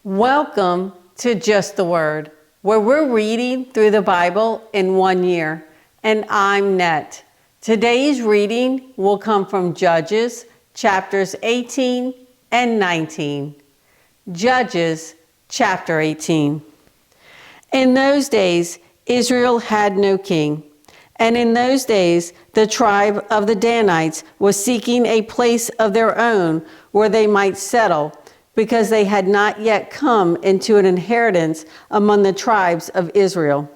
Welcome to Just the Word, where we're reading through the Bible in 1 year. And I'm Net. Today's reading will come from Judges chapters 18 and 19. Judges chapter 18. In those days, Israel had no king. And in those days, the tribe of the Danites was seeking a place of their own where they might settle, because they had not yet come into an inheritance among the tribes of Israel.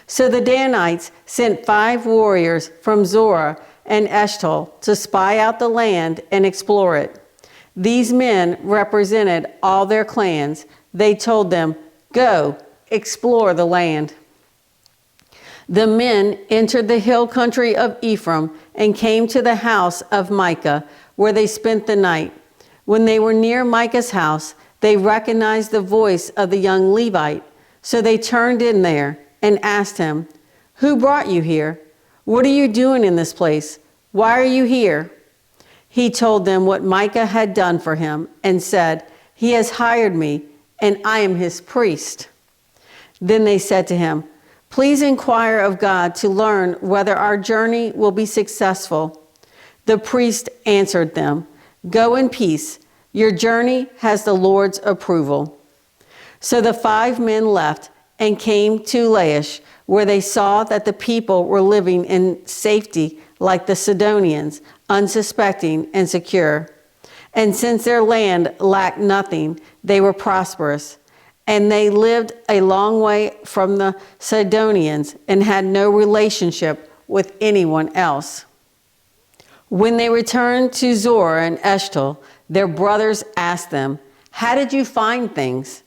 So the Danites sent 5 warriors from Zorah and Eshtaol to spy out the land and explore it. These men represented all their clans. They told them, "Go, explore the land." The men entered the hill country of Ephraim and came to the house of Micah, where they spent the night. When they were near Micah's house, they recognized the voice of the young Levite. So they turned in there and asked him, "Who brought you here? What are you doing in this place? Why are you here?" He told them what Micah had done for him and said, "He has hired me, and I am his priest." Then they said to him, "Please inquire of God to learn whether our journey will be successful." The priest answered them, "Go in peace. Your journey has the Lord's approval." So the 5 men left and came to Laish, where they saw that the people were living in safety like the Sidonians, unsuspecting and secure. And since their land lacked nothing, they were prosperous. And they lived a long way from the Sidonians and had no relationship with anyone else. When they returned to Zorah and Eshtaol, their brothers asked them, "How did you find things?"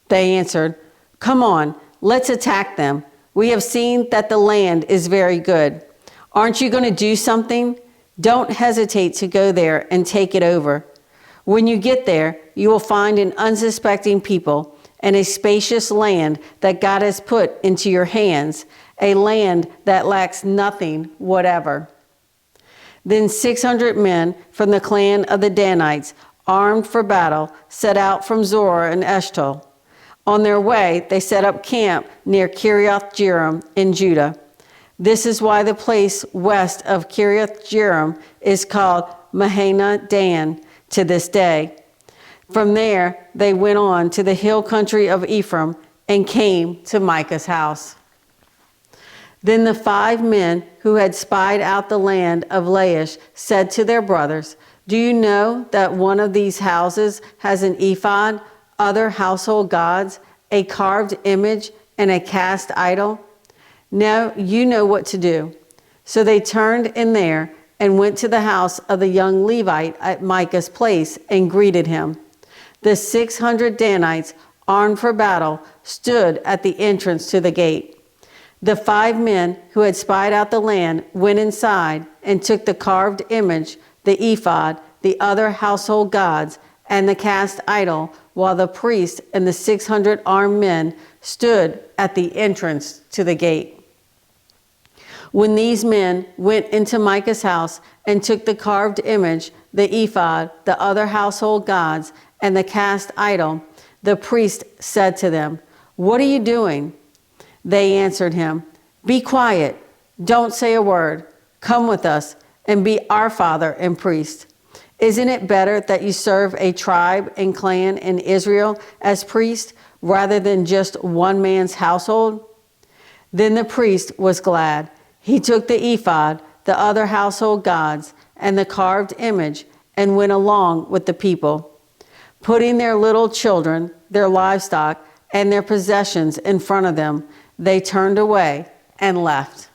They answered, "Come on, let's attack them. We have seen that the land is very good. Aren't you going to do something? Don't hesitate to go there and take it over. When you get there, you will find an unsuspecting people and a spacious land that God has put into your hands, a land that lacks nothing whatever." Then 600 men from the clan of the Danites, armed for battle, set out from Zorah and Eshtaol. On their way, they set up camp near Kiriath-Jearim in Judah. This is why the place west of Kiriath-Jearim is called Mahaneh Dan to this day. From there, they went on to the hill country of Ephraim and came to Micah's house. Then the 5 men who had spied out the land of Laish said to their brothers, "Do you know that one of these houses has an ephod, other household gods, a carved image, and a cast idol? Now you know what to do." So they turned in there and went to the house of the young Levite at Micah's place and greeted him. The 600 Danites, armed for battle, stood at the entrance to the gate. The 5 men who had spied out the land went inside and took the carved image, the ephod, the other household gods, and the cast idol, while the priest and the 600 armed men stood at the entrance to the gate. When these men went into Micah's house and took the carved image, the ephod, the other household gods, and the cast idol, the priest said to them, "What are you doing?" They answered him, "Be quiet, don't say a word. Come with us and be our father and priest. Isn't it better that you serve a tribe and clan in Israel as priest rather than just one man's household?" Then the priest was glad. He took the ephod, the other household gods, and the carved image and went along with the people. Putting their little children, their livestock, and their possessions in front of them, they turned away and left.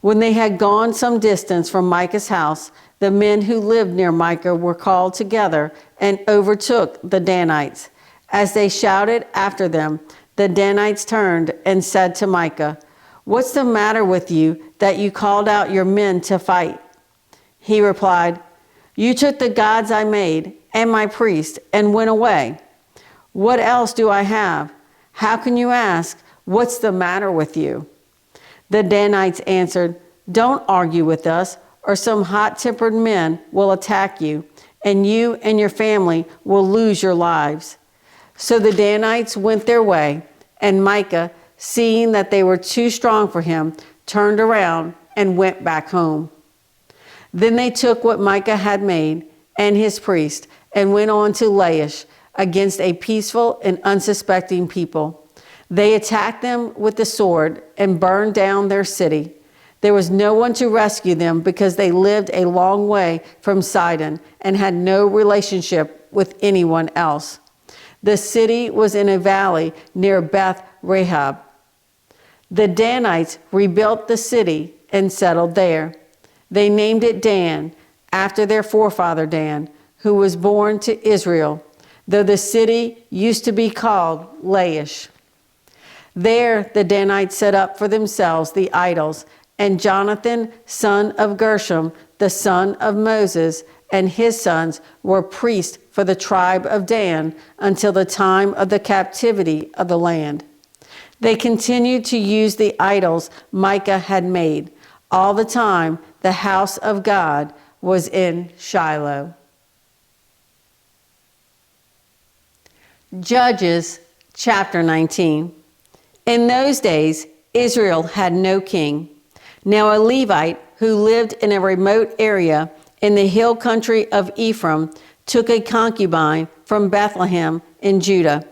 When they had gone some distance from Micah's house, the men who lived near Micah were called together and overtook the Danites. As they shouted after them, the Danites turned and said to Micah, "What's the matter with you that you called out your men to fight?" He replied, "You took the gods I made and my priest and went away. What else do I have? How can you ask, 'What's the matter with you?'" The Danites answered, "Don't argue with us, or some hot-tempered men will attack you, and you and your family will lose your lives." So the Danites went their way, and Micah, seeing that they were too strong for him, turned around and went back home. Then they took what Micah had made and his priest and went on to Laish against a peaceful and unsuspecting people. They attacked them with the sword and burned down their city. There was no one to rescue them because they lived a long way from Sidon and had no relationship with anyone else. The city was in a valley near Beth Rahab. The Danites rebuilt the city and settled there. They named it Dan, after their forefather Dan, who was born to Israel, though the city used to be called Laish. There the Danites set up for themselves the idols, and Jonathan, son of Gershom, the son of Moses, and his sons were priests for the tribe of Dan until the time of the captivity of the land. They continued to use the idols Micah had made. All the time the house of God was in Shiloh. Judges chapter 19. In those days, Israel had no king. Now a Levite who lived in a remote area in the hill country of Ephraim took a concubine from Bethlehem in Judah.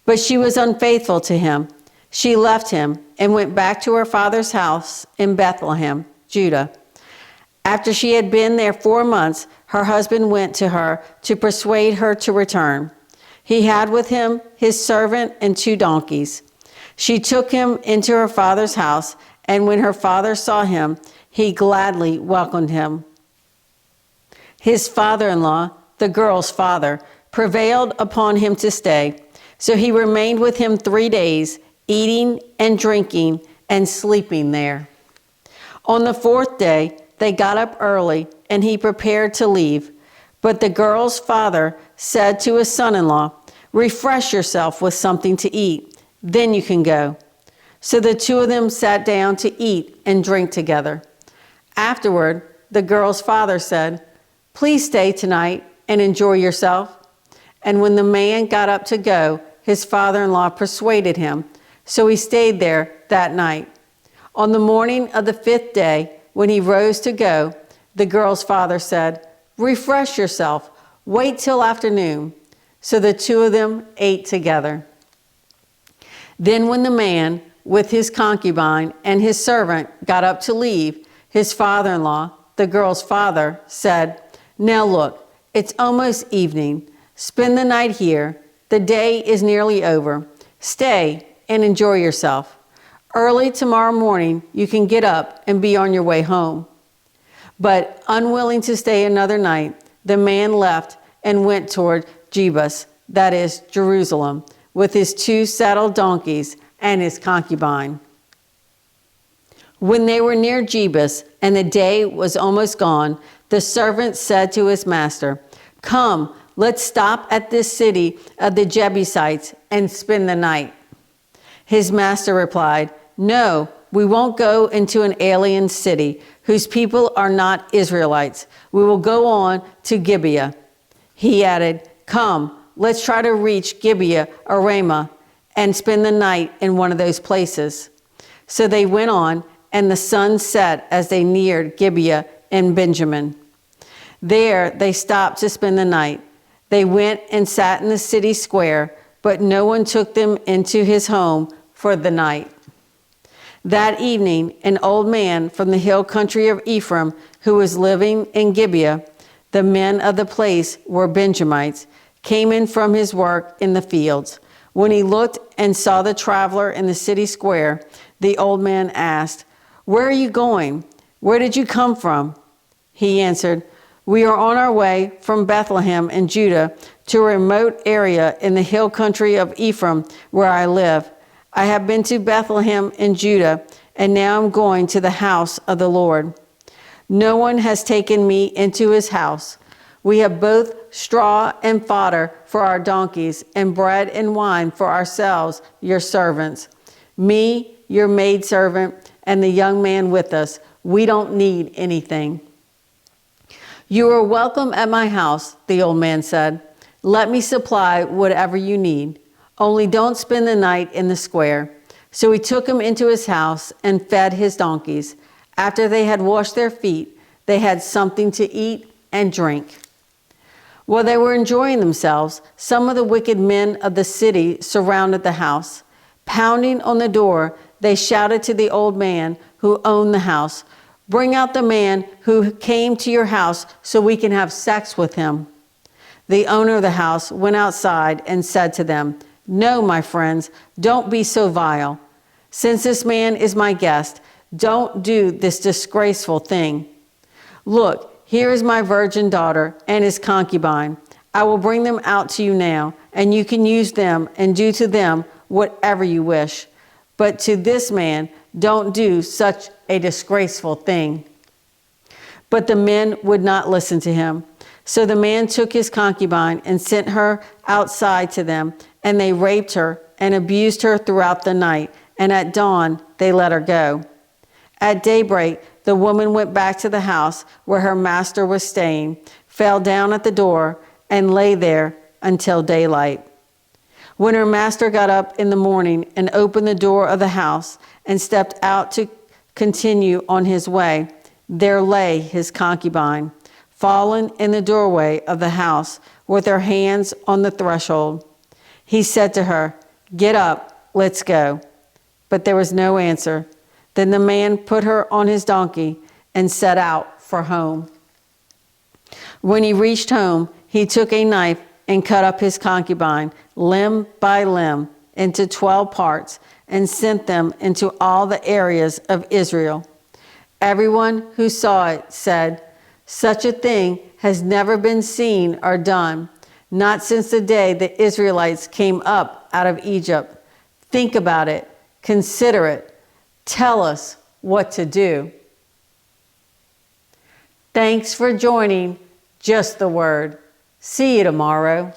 But she was unfaithful to him. She left him and went back to her father's house in Bethlehem, Judah. After she had been there 4 months, her husband went to her to persuade her to return. He had with him his servant and 2 donkeys. She took him into her father's house, and when her father saw him, he gladly welcomed him. His father-in-law, the girl's father, prevailed upon him to stay, so he remained with him 3 days, eating and drinking and sleeping there. On the 4th day, they got up early, and he prepared to leave. But the girl's father said to his son-in-law, "Refresh yourself with something to eat, then you can go." So the 2 of them sat down to eat and drink together. Afterward, the girl's father said, "Please stay tonight and enjoy yourself." And when the man got up to go, his father-in-law persuaded him, so he stayed there that night. On the morning of the 5th day, when he rose to go, the girl's father said, "Refresh yourself, wait till afternoon." So the 2 of them ate together. Then when the man, with his concubine and his servant, got up to leave, his father-in-law, the girl's father, said, "Now look, it's almost evening. Spend the night here. The day is nearly over. Stay and enjoy yourself. Early tomorrow morning, you can get up and be on your way home." But unwilling to stay another night, the man left and went toward Jebus, that is, Jerusalem, with his 2 saddled donkeys and his concubine. When they were near Jebus and the day was almost gone, the servant said to his master, "Come, let's stop at this city of the Jebusites and spend the night." His master replied, "No, we won't go into an alien city whose people are not Israelites. We will go on to Gibeah." He added, "Come, let's try to reach Gibeah or Ramah and spend the night in one of those places." So they went on, and the sun set as they neared Gibeah in Benjamin. There they stopped to spend the night. They went and sat in the city square, but no one took them into his home for the night. That evening, an old man from the hill country of Ephraim, who was living in Gibeah, the men of the place were Benjamites, came in from his work in the fields. When he looked and saw the traveler in the city square, the old man asked, "Where are you going? Where did you come from?" He answered, "We are on our way from Bethlehem in Judah to a remote area in the hill country of Ephraim where I live. I have been to Bethlehem in Judah, and now I'm going to the house of the Lord. No one has taken me into his house. We have both straw and fodder for our donkeys, and bread and wine for ourselves, your servants. Me, your maidservant, and the young man with us. We don't need anything." "You are welcome at my house," the old man said. Let me supply whatever you need. Only don't spend the night in the square." So he took him into his house and fed his donkeys. After they had washed their feet, they had something to eat and drink. While they were enjoying themselves, some of the wicked men of the city surrounded the house. Pounding on the door, they shouted to the old man who owned the house, "Bring out the man who came to your house so we can have sex with him." The owner of the house went outside and said to them, "No, my friends, don't be so vile. Since this man is my guest, don't do this disgraceful thing. Look, here is my virgin daughter and his concubine. I will bring them out to you now, and you can use them and do to them whatever you wish. But to this man, don't do such a disgraceful thing." But the men would not listen to him. So the man took his concubine and sent her outside to them, and they raped her and abused her throughout the night, and at dawn they let her go. At daybreak, the woman went back to the house where her master was staying, fell down at the door, and lay there until daylight. When her master got up in the morning and opened the door of the house and stepped out to continue on his way, there lay his concubine, fallen in the doorway of the house with her hands on the threshold. He said to her, "Get up, let's go." But there was no answer. Then the man put her on his donkey and set out for home. When he reached home, he took a knife and cut up his concubine, limb by limb, into 12 parts, and sent them into all the areas of Israel. Everyone who saw it said, "Such a thing has never been seen or done, not since the day the Israelites came up out of Egypt." Think about it, consider it, tell us what to do. Thanks for joining Just the Word. See you tomorrow.